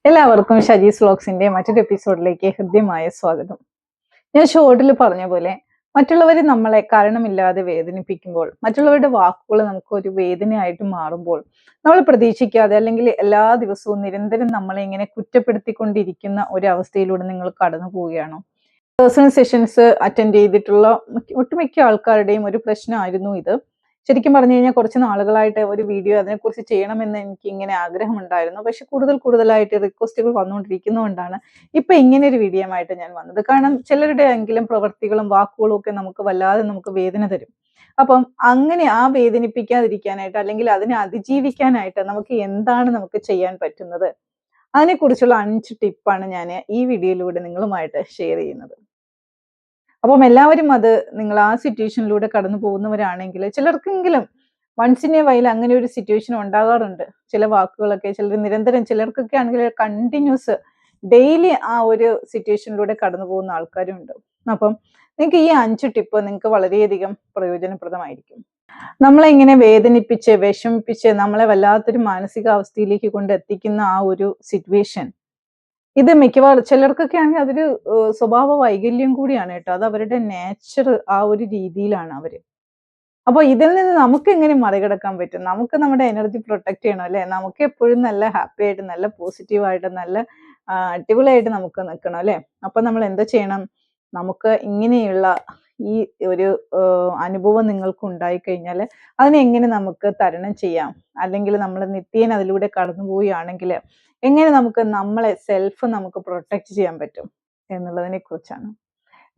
എല്ലാവർക്കും ഷജീസ് വ്ലോഗ്സിന്റെ മറ്റൊരു എപ്പിസോഡിലേക്ക് ഹൃദ്യമായ സ്വാഗതം. ഞാൻ ഷോർട്ടിൽ പറഞ്ഞ പോലെ മറ്റുള്ളവർ നമ്മളെ കാരണമില്ലാതെ വേദനിപ്പിക്കുമ്പോൾ, മറ്റുള്ളവരുടെ വാക്കുകൾ നമുക്ക് ഒരു വേദനയായിട്ട് മാറുമ്പോൾ, നമ്മൾ പ്രതീക്ഷിക്കാതെ അല്ലെങ്കിൽ എല്ലാ ദിവസവും നിരന്തരം നമ്മളെ ഇങ്ങനെ കുറ്റപ്പെടുത്തിക്കൊണ്ടിരിക്കുന്ന ഒരു അവസ്ഥയിലൂടെ നിങ്ങൾ കടന്നു പോവുകയാണോ? പേഴ്സണൽ സെഷൻസ് അറ്റൻഡ് ചെയ്തിട്ടുള്ള ഒട്ടുമിക്ക ആൾക്കാരുടെയും ഒരു പ്രശ്നമായിരുന്നു ഇത്. ശരിക്കും പറഞ്ഞു കഴിഞ്ഞാൽ കുറച്ച് നാളുകളായിട്ട് ഒരു വീഡിയോ അതിനെക്കുറിച്ച് ചെയ്യണമെന്ന് എനിക്ക് ഇങ്ങനെ ആഗ്രഹമുണ്ടായിരുന്നു. പക്ഷെ കൂടുതലായിട്ട് റിക്വസ്റ്റുകൾ വന്നുകൊണ്ടിരിക്കുന്നതുകൊണ്ടാണ് ഇപ്പൊ ഇങ്ങനെ ഒരു വീഡിയോ ആയിട്ട് ഞാൻ വന്നത്. കാരണം ചിലരുടെ എങ്കിലും പ്രവൃത്തികളും വാക്കുകളും ഒക്കെ നമുക്ക് വല്ലാതെ നമുക്ക് വേദന തരും. അപ്പം അങ്ങനെ ആ വേദനിപ്പിക്കാതിരിക്കാനായിട്ട് അല്ലെങ്കിൽ അതിനെ അതിജീവിക്കാനായിട്ട് നമുക്ക് ചെയ്യാൻ പറ്റുന്നത്, അതിനെക്കുറിച്ചുള്ള 5 ടിപ്പാണ് ഞാൻ ഈ വീഡിയോയിലൂടെ നിങ്ങളുമായിട്ട് ഷെയർ ചെയ്യുന്നത്. അപ്പം എല്ലാവരും അത് നിങ്ങൾ ആ സിറ്റുവേഷനിലൂടെ കടന്നു പോകുന്നവരാണെങ്കിൽ ചിലർക്കെങ്കിലും വൺസ് ഇൻ എ വൈൽ അങ്ങനെ ഒരു സിറ്റുവേഷൻ ഉണ്ടാകാറുണ്ട്. ചില വാക്കുകളൊക്കെ ചിലർ നിരന്തരം, ചിലർക്കൊക്കെ ആണെങ്കിൽ കണ്ടിന്യൂസ് ഡെയിലി ആ ഒരു സിറ്റുവേഷനിലൂടെ കടന്നു പോകുന്ന ആൾക്കാരും ഉണ്ട്. അപ്പം നിങ്ങൾക്ക് ഈ 5 ടിപ്പ് നിങ്ങൾക്ക് വളരെയധികം പ്രയോജനപ്രദമായിരിക്കും. നമ്മളെ ഇങ്ങനെ വേദനിപ്പിച്ച് വിഷമിപ്പിച്ച് നമ്മളെ വല്ലാത്തൊരു മാനസികാവസ്ഥയിലേക്ക് കൊണ്ടെത്തിക്കുന്ന ആ ഒരു സിറ്റുവേഷൻ, ഇത് മിക്കവാറും ചിലർക്കൊക്കെ ആണെങ്കിൽ അതൊരു സ്വഭാവ വൈകല്യം കൂടിയാണ് കേട്ടോ. അത് അവരുടെ നേച്ചർ, ആ ഒരു രീതിയിലാണ് അവര്. അപ്പൊ ഇതിൽ നിന്ന് നമുക്ക് എങ്ങനെ മറികടക്കാൻ പറ്റും? നമുക്ക് നമ്മുടെ എനർജി പ്രൊട്ടക്ട് ചെയ്യണം അല്ലെ? നമുക്ക് എപ്പോഴും നല്ല ഹാപ്പി ആയിട്ട്, നല്ല പോസിറ്റീവായിട്ട്, നല്ല അടിപൊളിയായിട്ട് നമുക്ക് നിൽക്കണം അല്ലെ? അപ്പൊ നമ്മൾ എന്താ ചെയ്യണം? നമുക്ക് ഇങ്ങനെയുള്ള ഈ ഒരു അനുഭവം നിങ്ങൾക്ക് ഉണ്ടായിക്കഴിഞ്ഞാൽ അതിനെ എങ്ങനെ നമുക്ക് തരണം ചെയ്യാം, അല്ലെങ്കിൽ നമ്മൾ നിത്യേന അതിലൂടെ കടന്നു പോവുകയാണെങ്കിൽ എങ്ങനെ നമുക്ക് നമ്മളെ സെൽഫ് നമുക്ക് പ്രൊട്ടക്ട് ചെയ്യാൻ പറ്റും എന്നുള്ളതിനെ കുറിച്ചാണ്.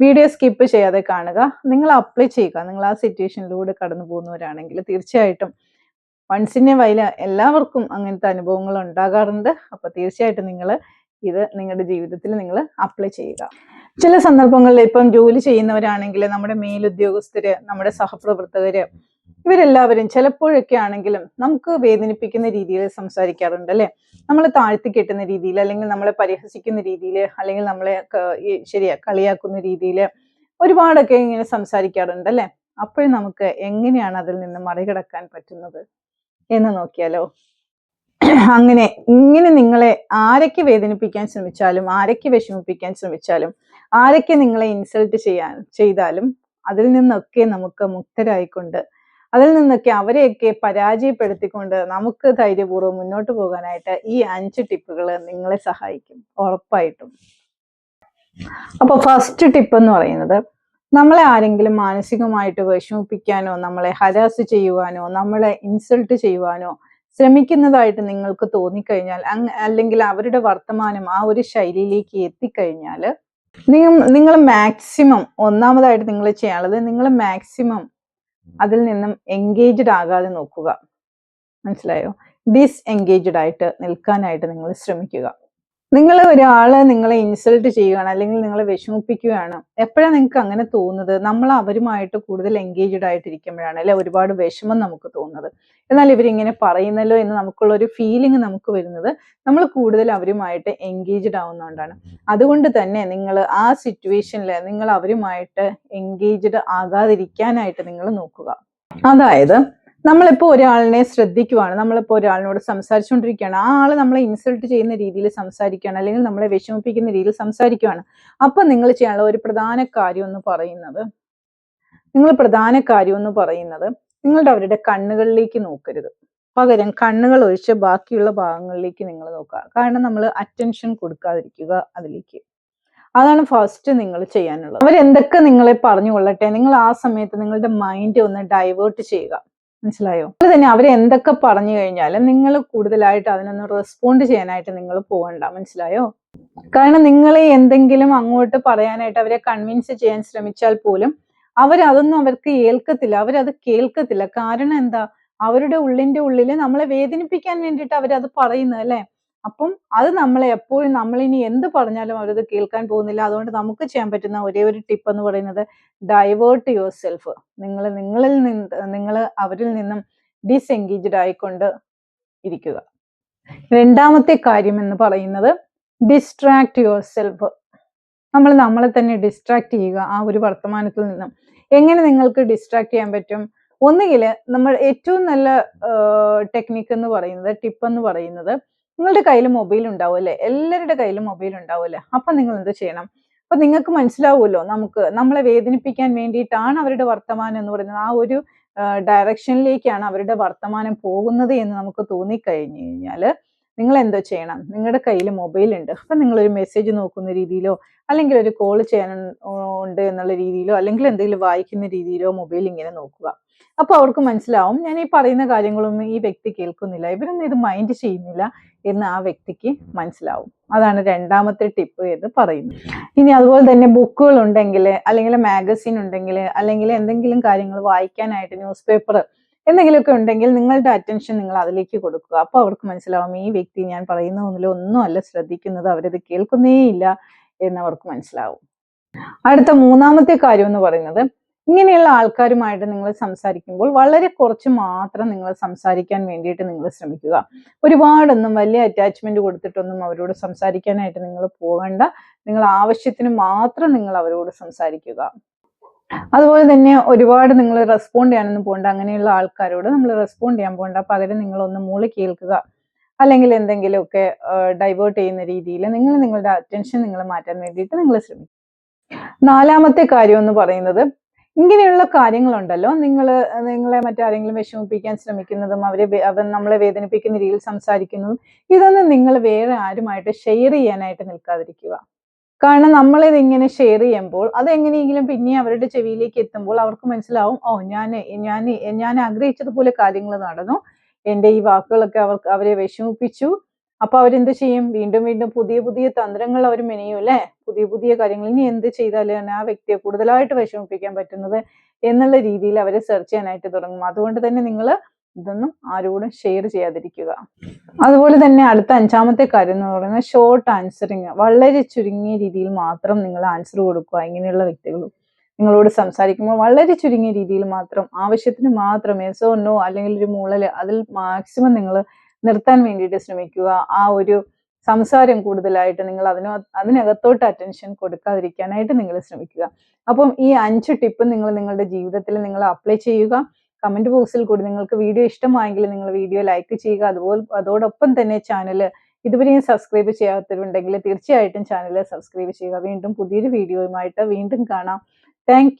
വീഡിയോ സ്കിപ്പ് ചെയ്യാതെ കാണുക. നിങ്ങൾ അപ്ലൈ ചെയ്യുക. നിങ്ങൾ ആ സിറ്റുവേഷനിലൂടെ കടന്നു പോകുന്നവരാണെങ്കിൽ തീർച്ചയായിട്ടും വൺസ് ഇൻ എ വൈൽ എല്ലാവർക്കും അങ്ങനത്തെ അനുഭവങ്ങൾ ഉണ്ടാകാറുണ്ട്. അപ്പൊ തീർച്ചയായിട്ടും നിങ്ങൾ ഇത് നിങ്ങളുടെ ജീവിതത്തിൽ നിങ്ങൾ അപ്ലൈ ചെയ്യുക. ചില സന്ദർഭങ്ങളിൽ ഇപ്പം ജോലി ചെയ്യുന്നവരാണെങ്കിൽ നമ്മുടെ മേലുദ്യോഗസ്ഥര്, നമ്മുടെ സഹപ്രവർത്തകര്, ഇവരെല്ലാവരും ചിലപ്പോഴൊക്കെ ആണെങ്കിലും നമുക്ക് വേദനിപ്പിക്കുന്ന രീതിയിൽ സംസാരിക്കാറുണ്ട് അല്ലെ? നമ്മളെ താഴ്ത്തി കെട്ടുന്ന രീതിയിൽ, അല്ലെങ്കിൽ നമ്മളെ പരിഹസിക്കുന്ന രീതിയിൽ, അല്ലെങ്കിൽ നമ്മളെ കളിയാക്കുന്ന രീതിയിൽ ഒരുപാടൊക്കെ ഇങ്ങനെ സംസാരിക്കാറുണ്ട് അല്ലെ? അപ്പോഴും നമുക്ക് എങ്ങനെയാണ് അതിൽ നിന്ന് മറികടക്കാൻ പറ്റുന്നത് എന്ന് നോക്കിയാലോ. അങ്ങനെ ഇങ്ങനെ നിങ്ങളെ ആരൊക്കെ വേദനിപ്പിക്കാൻ ശ്രമിച്ചാലും, ആരൊക്കെ വിഷമിപ്പിക്കാൻ ശ്രമിച്ചാലും, ആരൊക്കെ നിങ്ങളെ ഇൻസൾട്ട് ചെയ്താലും അതിൽ നിന്നൊക്കെ നമുക്ക് മുക്തരായിക്കൊണ്ട്, അതിൽ നിന്നൊക്കെ അവരെയൊക്കെ പരാജയപ്പെടുത്തിക്കൊണ്ട് നമുക്ക് ധൈര്യപൂർവ്വം മുന്നോട്ട് പോകാനായിട്ട് ഈ 5 ടിപ്പുകൾ നിങ്ങളെ സഹായിക്കും ഉറപ്പായിട്ടും. അപ്പൊ ഫസ്റ്റ് ടിപ്പ് എന്ന് പറയുന്നത്, നമ്മളെ ആരെങ്കിലും മാനസികമായിട്ട് വിഷമിപ്പിക്കാനോ, നമ്മളെ ഹരാസ് ചെയ്യുവാനോ, നമ്മളെ ഇൻസൾട്ട് ചെയ്യുവാനോ ശ്രമിക്കുന്നതായിട്ട് നിങ്ങൾക്ക് തോന്നിക്കഴിഞ്ഞാൽ, അല്ലെങ്കിൽ അവരുടെ വർത്തമാനം ആ ഒരു ശൈലിയിലേക്ക് എത്തിക്കഴിഞ്ഞാൽ, നിങ്ങൾ മാക്സിമം ഒന്നാമതായിട്ട് നിങ്ങൾ ചെയ്യാനുള്ളത്, നിങ്ങൾ മാക്സിമം അതിൽ നിന്നും എൻഗേജ്ഡ് ആകാതെ നോക്കുക. മനസ്സിലായോ? ഡിസ്എൻഗേജ്ഡ് ആയിട്ട് നിൽക്കാനായിട്ട് നിങ്ങൾ ശ്രമിക്കുക. നിങ്ങൾ ഒരാള് നിങ്ങളെ ഇൻസൾട്ട് ചെയ്യുകയാണ്, അല്ലെങ്കിൽ നിങ്ങളെ വിഷമിപ്പിക്കുകയാണ്, എപ്പോഴാണ് നിങ്ങൾക്ക് അങ്ങനെ തോന്നുന്നത്? നമ്മൾ അവരുമായിട്ട് കൂടുതൽ എൻഗേജ്ഡ് ആയിട്ടിരിക്കുമ്പോഴാണ് അല്ലെ ഒരുപാട് വിഷമം നമുക്ക് തോന്നുന്നത്. എന്നാൽ ഇവരിങ്ങനെ പറയുന്നല്ലോ എന്ന് നമുക്കുള്ള ഒരു ഫീലിംഗ് നമുക്ക് വരുന്നത് നമ്മൾ കൂടുതൽ അവരുമായിട്ട് എൻഗേജ്ഡ് ആവുന്നതുകൊണ്ടാണ്. അതുകൊണ്ട് തന്നെ നിങ്ങൾ ആ സിറ്റുവേഷനിൽ നിങ്ങൾ അവരുമായിട്ട് എൻഗേജ്ഡ് ആകാതിരിക്കാനായിട്ട് നിങ്ങൾ നോക്കുക. അതായത് നമ്മളിപ്പോൾ ഒരാളിനെ ശ്രദ്ധിക്കുവാണ്, നമ്മളിപ്പോൾ ഒരാളിനോട് സംസാരിച്ചുകൊണ്ടിരിക്കുകയാണ്, ആ ആള് നമ്മളെ ഇൻസൾട്ട് ചെയ്യുന്ന രീതിയിൽ സംസാരിക്കുകയാണ്, അല്ലെങ്കിൽ നമ്മളെ വിഷമിപ്പിക്കുന്ന രീതിയിൽ സംസാരിക്കുകയാണ്. അപ്പൊ നിങ്ങൾ ചെയ്യാനുള്ള ഒരു പ്രധാന കാര്യം എന്ന് പറയുന്നത്, നിങ്ങളുടെ അവരുടെ കണ്ണുകളിലേക്ക് നോക്കരുത്. പകരം കണ്ണുകൾ ഒഴിച്ച് ബാക്കിയുള്ള ഭാഗങ്ങളിലേക്ക് നിങ്ങൾ നോക്കുക. കാരണം നമ്മൾ അറ്റൻഷൻ കൊടുക്കാതിരിക്കുക അതിലേക്ക്. അതാണ് ഫസ്റ്റ് നിങ്ങൾ ചെയ്യാനുള്ളത്. അവരെന്തൊക്കെ നിങ്ങളെ പറഞ്ഞു കൊള്ളട്ടെ, നിങ്ങൾ ആ സമയത്ത് നിങ്ങളുടെ മൈൻഡ് ഒന്ന് ഡൈവേർട്ട് ചെയ്യുക. മനസ്സിലായോ? അതുപോലെ തന്നെ അവരെന്തൊക്കെ പറഞ്ഞു കഴിഞ്ഞാലും നിങ്ങൾ കൂടുതലായിട്ട് അതിനൊന്ന് റെസ്പോണ്ട് ചെയ്യാനായിട്ട് നിങ്ങൾ പോകണ്ട. മനസ്സിലായോ? കാരണം നിങ്ങൾ എന്തെങ്കിലും അങ്ങോട്ട് പറയാനായിട്ട് അവരെ കൺവിൻസ് ചെയ്യാൻ ശ്രമിച്ചാൽ പോലും അവരതൊന്നും അവർക്ക് അവരത് കേൾക്കത്തില്ല. കാരണം എന്താ? അവരുടെ ഉള്ളിന്റെ ഉള്ളില് നമ്മളെ വേദനിപ്പിക്കാൻ വേണ്ടിയിട്ട് അവരത് പറയുന്നത് അല്ലെ? അപ്പം അത് നമ്മളെ എപ്പോഴും, നമ്മളിനി എന്ത് പറഞ്ഞാലും അവരത് കേൾക്കാൻ പോകുന്നില്ല. അതുകൊണ്ട് നമുക്ക് ചെയ്യാൻ പറ്റുന്ന ഒരേ ഒരു ടിപ്പ് എന്ന് പറയുന്നത്, ഡൈവേർട്ട് യുവർ സെൽഫ്. നിങ്ങൾ അവരിൽ നിന്നും ഡിസ്എൻഗേജ്ഡ് ആയിക്കൊണ്ട് ഇരിക്കുക. രണ്ടാമത്തെ കാര്യം എന്ന് പറയുന്നത്, ഡിസ്ട്രാക്ട് യുവർ സെൽഫ്. നമ്മളെ തന്നെ ഡിസ്ട്രാക്ട് ചെയ്യുക ആ ഒരു വർത്തമാനത്തിൽ നിന്നും. എങ്ങനെ നിങ്ങൾക്ക് ഡിസ്ട്രാക്ട് ചെയ്യാൻ പറ്റും? ഒന്നുകിൽ നമ്മൾ ഏറ്റവും നല്ല ടിപ്പ് എന്ന് പറയുന്നത്, നിങ്ങളുടെ കയ്യിൽ മൊബൈൽ ഉണ്ടാവും അല്ലേ? എല്ലാവരുടെ കയ്യിലും മൊബൈൽ ഉണ്ടാവുമല്ലേ? അപ്പൊ നിങ്ങൾ എന്ത് ചെയ്യണം? അപ്പൊ നിങ്ങൾക്ക് മനസ്സിലാവുമല്ലോ, നമ്മളെ വേദനിപ്പിക്കാൻ വേണ്ടിയിട്ടാണ് അവരുടെ വർത്തമാനം എന്ന് പറയുന്നത്. ആ ഒരു ഡയറക്ഷനിലേക്കാണ് അവരുടെ വർത്തമാനം പോകുന്നത് എന്ന് നമുക്ക് തോന്നിക്കഴിഞ്ഞു കഴിഞ്ഞാൽ നിങ്ങൾ എന്തോ ചെയ്യണം? നിങ്ങളുടെ കയ്യിൽ മൊബൈൽ ഉണ്ട്. അപ്പൊ നിങ്ങളൊരു മെസ്സേജ് നോക്കുന്ന രീതിയിലോ, അല്ലെങ്കിൽ ഒരു കോൾ ചെയ്യാൻ ഉണ്ട് എന്നുള്ള രീതിയിലോ, അല്ലെങ്കിൽ എന്തെങ്കിലും വായിക്കുന്ന രീതിയിലോ മൊബൈൽ ഇങ്ങനെ നോക്കുക. അപ്പൊ അവർക്ക് മനസ്സിലാവും, ഞാൻ ഈ പറയുന്ന കാര്യങ്ങളൊന്നും ഈ വ്യക്തി കേൾക്കുന്നില്ല, ഇവരൊന്നും ഇത് മൈൻഡ് ചെയ്യുന്നില്ല എന്ന് ആ വ്യക്തിക്ക് മനസ്സിലാവും. അതാണ് രണ്ടാമത്തെ ടിപ്പ് എന്ന് പറയുന്നത്. ഇനി അതുപോലെ തന്നെ ബുക്കുകൾ ഉണ്ടെങ്കിൽ, അല്ലെങ്കിൽ മാഗസിൻ ഉണ്ടെങ്കിൽ, അല്ലെങ്കിൽ എന്തെങ്കിലും കാര്യങ്ങൾ വായിക്കാനായിട്ട് ന്യൂസ് പേപ്പർ എന്തെങ്കിലുമൊക്കെ ഉണ്ടെങ്കിൽ നിങ്ങളുടെ അറ്റൻഷൻ നിങ്ങൾ അതിലേക്ക് കൊടുക്കുക. അപ്പൊ അവർക്ക് മനസ്സിലാവും, ഈ വ്യക്തി ഞാൻ പറയുന്ന ഒന്നും അല്ല ശ്രദ്ധിക്കുന്നത്, അവരത് കേൾക്കുന്നേ ഇല്ല എന്ന് അവർക്ക് മനസ്സിലാവും. അടുത്ത മൂന്നാമത്തെ കാര്യം എന്ന് പറയുന്നത്, ഇങ്ങനെയുള്ള ആൾക്കാരുമായിട്ട് നിങ്ങൾ സംസാരിക്കുമ്പോൾ വളരെ കുറച്ച് മാത്രം നിങ്ങൾ സംസാരിക്കാൻ വേണ്ടിയിട്ട് നിങ്ങൾ ശ്രമിക്കുക. ഒരുപാടൊന്നും വലിയ അറ്റാച്ച്മെന്റ് കൊടുത്തിട്ടൊന്നും അവരോട് സംസാരിക്കാനായിട്ട് നിങ്ങൾ പോകണ്ട. നിങ്ങൾ ആവശ്യത്തിന് മാത്രം നിങ്ങൾ അവരോട് സംസാരിക്കുക. അതുപോലെ തന്നെ ഒരുപാട് നിങ്ങൾ റെസ്പോണ്ട് ചെയ്യാനൊന്നും പോകണ്ട. അങ്ങനെയുള്ള ആൾക്കാരോട് നമ്മൾ റെസ്പോണ്ട് ചെയ്യാൻ പോകണ്ട. പകരം നിങ്ങളൊന്ന് മൂളി കേൾക്കുക, അല്ലെങ്കിൽ എന്തെങ്കിലുമൊക്കെ ഡൈവേർട്ട് ചെയ്യുന്ന രീതിയിൽ നിങ്ങളുടെ അറ്റൻഷൻ നിങ്ങൾ മാറ്റാൻ വേണ്ടിയിട്ട് നിങ്ങൾ ശ്രമിക്കുക. നാലാമത്തെ കാര്യം എന്ന് പറയുന്നത്, ഇങ്ങനെയുള്ള കാര്യങ്ങളുണ്ടല്ലോ, നിങ്ങളെ മറ്റാരെങ്കിലും വിഷമിപ്പിക്കാൻ ശ്രമിക്കുന്നതും, നമ്മളെ വേദനിപ്പിക്കുന്ന രീതിയിൽ സംസാരിക്കുന്നതും, ഇതൊന്നും നിങ്ങൾ വേറെ ആരുമായിട്ട് ഷെയർ ചെയ്യാനായിട്ട് നിൽക്കാതിരിക്കുക. കാരണം നമ്മളിത് ഇങ്ങനെ ഷെയർ ചെയ്യുമ്പോൾ അതെങ്ങനെയെങ്കിലും പിന്നെ അവരുടെ ചെവിയിലേക്ക് എത്തുമ്പോൾ അവർക്ക് മനസ്സിലാവും, ഓ ഞാൻ ആഗ്രഹിച്ചതുപോലെ കാര്യങ്ങൾ നടന്നു, എൻ്റെ ഈ വാക്കുകളൊക്കെ അവരെ വിഷമിപ്പിച്ചു. അപ്പൊ അവരെന്ത് ചെയ്യും? വീണ്ടും വീണ്ടും പുതിയ പുതിയ തന്ത്രങ്ങൾ അവർ മെനയും അല്ലെ? പുതിയ പുതിയ കാര്യങ്ങൾ, ഇനി എന്ത് ചെയ്താലാണ് ആ വ്യക്തിയെ കൂടുതലായിട്ട് വിഷമിപ്പിക്കാൻ പറ്റുന്നത് എന്നുള്ള രീതിയിൽ അവരെ സെർച്ച് ചെയ്യാനായിട്ട് തുടങ്ങും. അതുകൊണ്ട് തന്നെ നിങ്ങൾ ഇതൊന്നും ആരോടും ഷെയർ ചെയ്യാതിരിക്കുക. അതുപോലെ തന്നെ അടുത്ത അഞ്ചാമത്തെ കാര്യം എന്ന് പറയുന്നത് ഷോർട്ട് ആൻസറിങ്. വളരെ ചുരുങ്ങിയ രീതിയിൽ മാത്രം നിങ്ങൾ ആൻസർ കൊടുക്കുക. ഇങ്ങനെയുള്ള വ്യക്തികളും നിങ്ങളോട് സംസാരിക്കുമ്പോൾ വളരെ ചുരുങ്ങിയ രീതിയിൽ മാത്രം, ആവശ്യത്തിന് മാത്രം യെസ് ഓർ നോ അല്ലെങ്കിൽ ഒരു മൂളൽ, അതിൽ മാക്സിമം നിങ്ങൾ നിർത്താൻ വേണ്ടിയിട്ട് ശ്രമിക്കുക. ആ ഒരു സംസാരം കൂടുതലായിട്ട് നിങ്ങൾ അതിനകത്തോട്ട് അറ്റൻഷൻ കൊടുക്കാതിരിക്കാനായിട്ട് നിങ്ങൾ ശ്രമിക്കുക. അപ്പം ഈ 5 ടിപ്പ് നിങ്ങൾ നിങ്ങളുടെ ജീവിതത്തിൽ നിങ്ങൾ അപ്ലൈ ചെയ്യുക. കമന്റ് ബോക്സിൽ കൂടി നിങ്ങൾക്ക് വീഡിയോ ഇഷ്ടമായെങ്കിൽ നിങ്ങൾ വീഡിയോ ലൈക്ക് ചെയ്യുക. അതോടൊപ്പം തന്നെ ചാനൽ ഇതുവരെയും സബ്സ്ക്രൈബ് ചെയ്യാത്തവരുണ്ടെങ്കിൽ തീർച്ചയായിട്ടും ചാനൽ സബ്സ്ക്രൈബ് ചെയ്യുക. വീണ്ടും പുതിയൊരു വീഡിയോയുമായിട്ട് വീണ്ടും കാണാം. താങ്ക്